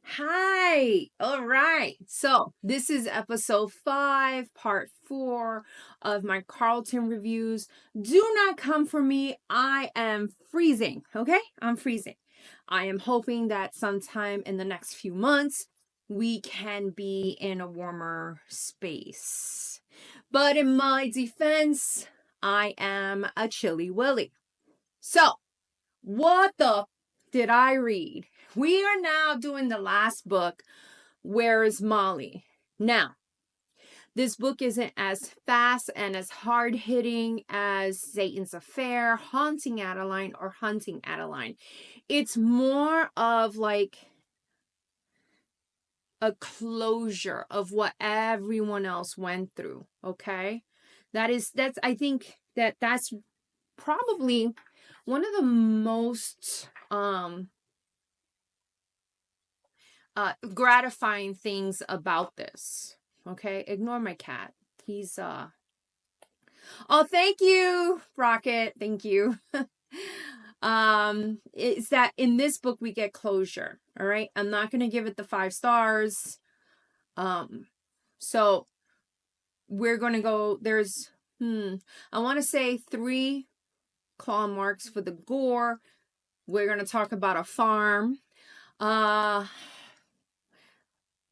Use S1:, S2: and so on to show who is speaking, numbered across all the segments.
S1: Hi. All right. So this is episode 5, part 4 of my Carlton reviews. Do not come for me. I am freezing. Okay? I'm freezing. I am hoping that sometime in the next few months we can be in a warmer space. But in my defense, I am a chilly willy. So, what the did I read? We are now doing the last book, Where is Molly? Now, this book isn't as fast and as hard hitting as Satan's Affair, Haunting Adeline, or Hunting Adeline. It's more of like a closure of what everyone else went through. Okay. I think that's probably one of the most gratifying things about this. Okay, ignore my cat. He's oh, thank you, Rocket. Thank you. It's that in this book we get closure. All right. I'm not gonna give it the 5 stars. So we're gonna go, there's I want to say 3 claw marks for the gore. We're gonna talk about a farm.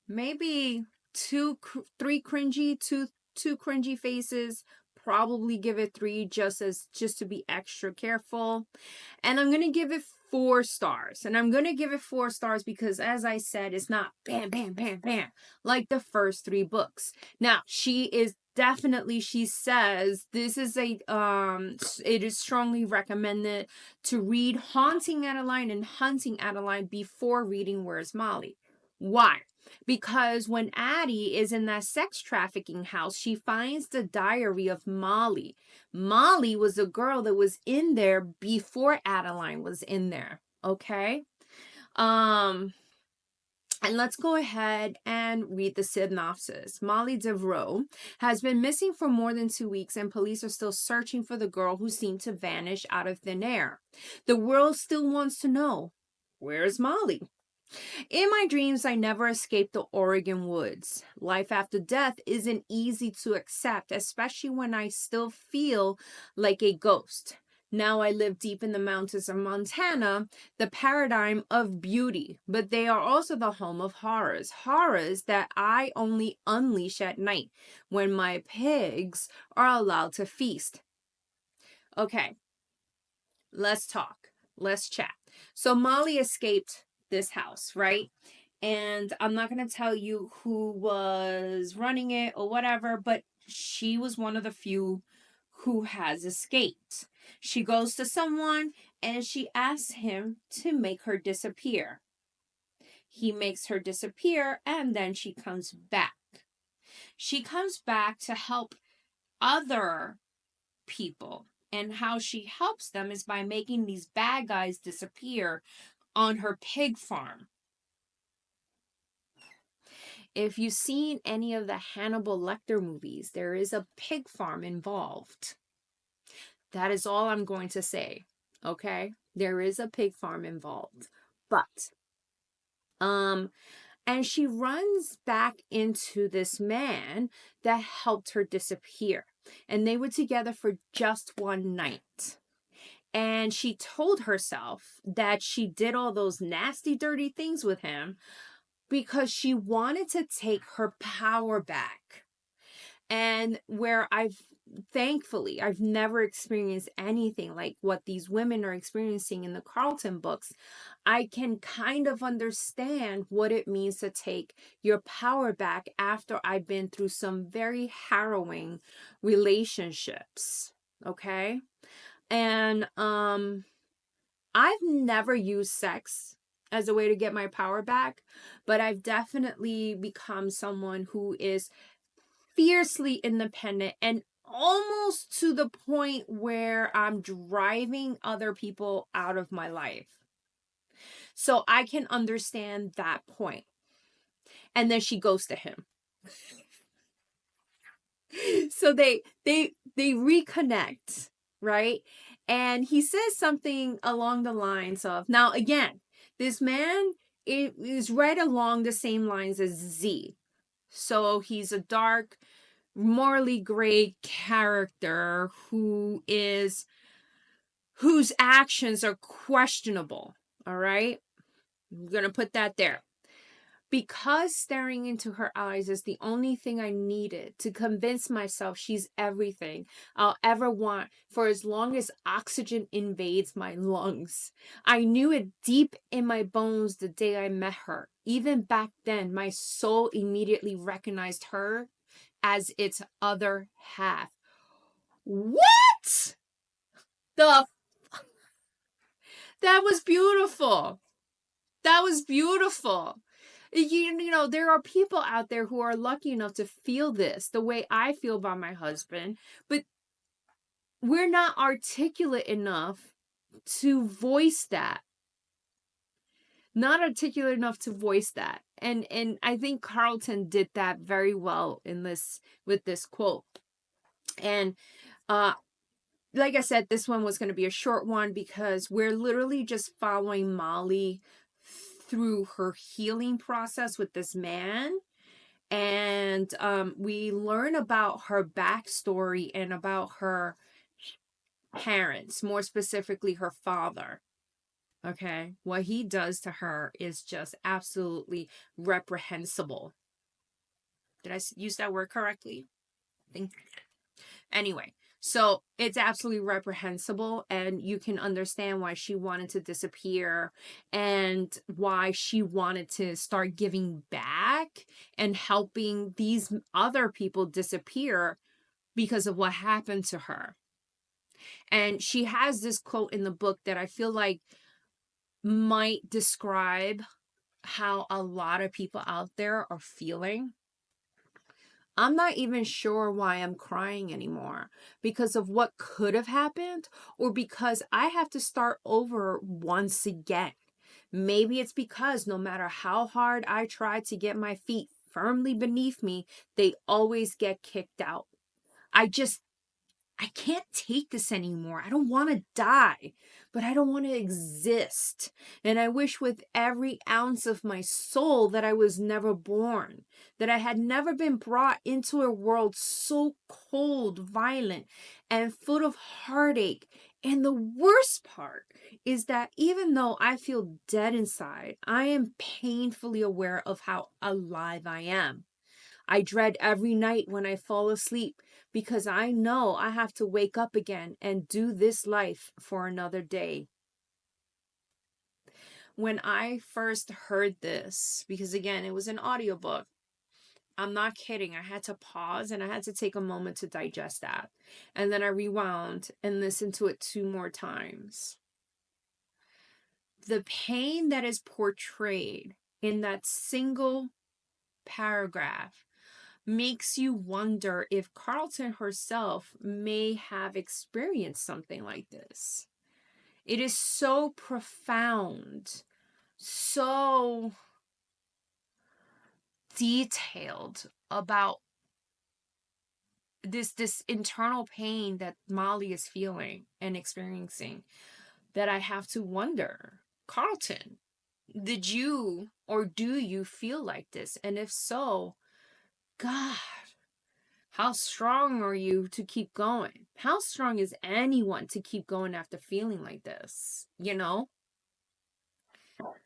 S1: Maybe 3 cringy, two cringy faces. Probably give it 3 just to be extra careful. And I'm gonna give it 4 stars. And I'm gonna give it 4 stars because, as I said, it's not bam bam bam bam like the first 3 books. Now she says this is it is strongly recommended to read Haunting Adeline and Hunting Adeline before reading Where's Molly. Why? Because when Addie is in that sex trafficking house, she finds the diary of Molly. Molly was a girl that was in there before Adeline was in there. Okay? And let's go ahead and read the synopsis. Molly Devereaux has been missing for more than 2 weeks, and police are still searching for the girl who seemed to vanish out of thin air. The world still wants to know, where's Molly? In my dreams, I never escaped the Oregon woods. Life after death isn't easy to accept, especially when I still feel like a ghost. Now I live deep in the mountains of Montana, the paradigm of beauty, but they are also the home of horrors. Horrors that I only unleash at night when my pigs are allowed to feast. Okay, let's talk. Let's chat. So Molly escaped this house, right? And I'm not going to tell you who was running it or whatever, but she was one of the few who has escaped. She goes to someone and she asks him to make her disappear. He makes her disappear and then she comes back. She comes back to help other people. And how she helps them is by making these bad guys disappear on her pig farm. If you've seen any of the Hannibal Lecter movies, there is a pig farm involved. That is all I'm going to say. Okay? There is a pig farm involved. But and she runs back into this man that helped her disappear. And they were together for just one night. And she told herself that she did all those nasty, dirty things with him because she wanted to take her power back. And where thankfully, I've never experienced anything like what these women are experiencing in the Carlton books. I can kind of understand what it means to take your power back after I've been through some very harrowing relationships. Okay. And I've never used sex as a way to get my power back, but I've definitely become someone who is fiercely independent and almost to the point where I'm driving other people out of my life. So I can understand that point. And then she goes to him. So they reconnect, right? And he says something along the lines of, now again, this man it is right along the same lines as Z. So he's a dark, morally gray character whose actions are questionable. All right, I'm gonna put that there. Because staring into her eyes is the only thing I needed to convince myself she's everything I'll ever want for as long as oxygen invades my lungs. I knew it deep in my bones the day I met her. Even back then, my soul immediately recognized her as its other half. What? The That was beautiful. That was beautiful. You know, there are people out there who are lucky enough to feel this the way I feel about my husband, but we're not articulate enough to voice that. Not articulate enough to voice that. And I think Carlton did that very well in this with this quote. And like I said, this one was going to be a short one because we're literally just following Molly through her healing process with this man. And we learn about her backstory and about her parents, more specifically her father. Okay, what he does to her is just absolutely reprehensible. Did I use that word correctly? I think. Anyway, so it's absolutely reprehensible, and you can understand why she wanted to disappear and why she wanted to start giving back and helping these other people disappear because of what happened to her. And she has this quote in the book that I feel like might describe how a lot of people out there are feeling. I'm not even sure why I'm crying anymore, because of what could have happened or because I have to start over once again. Maybe it's because no matter how hard I try to get my feet firmly beneath me, they always get kicked out. I can't take this anymore. I don't want to die, but I don't want to exist. And I wish with every ounce of my soul that I was never born, that I had never been brought into a world so cold, violent, and full of heartache. And the worst part is that even though I feel dead inside, I am painfully aware of how alive I am. I dread every night when I fall asleep because I know I have to wake up again and do this life for another day. When I first heard this, because again, it was an audiobook, I'm not kidding. I had to pause and I had to take a moment to digest that. And then I rewound and listened to it 2 more times. The pain that is portrayed in that single paragraph makes you wonder if Carlton herself may have experienced something like this. It is so profound, so detailed about this internal pain that Molly is feeling and experiencing that I have to wonder, Carlton, did you or do you feel like this? And if so, God, how strong are you to keep going? How strong is anyone to keep going after feeling like this? You know?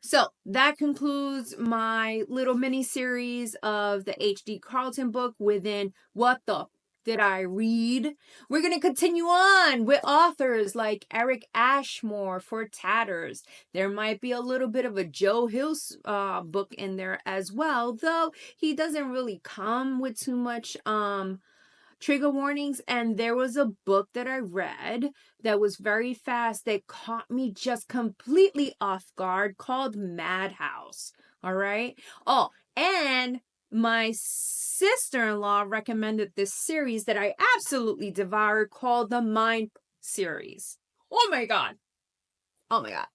S1: So that concludes my little mini series of the H.D. Carlton book within What the Did I Read? We're going to continue on with authors like Eric Ashmore for Tatters. There might be a little bit of a Joe Hill's book in there as well, though he doesn't really come with too much trigger warnings. And there was a book that I read that was very fast that caught me just completely off guard called Madhouse. All right. Oh, and my sister-in-law recommended this series that I absolutely devoured called the Mind series. Oh my God. Oh my God.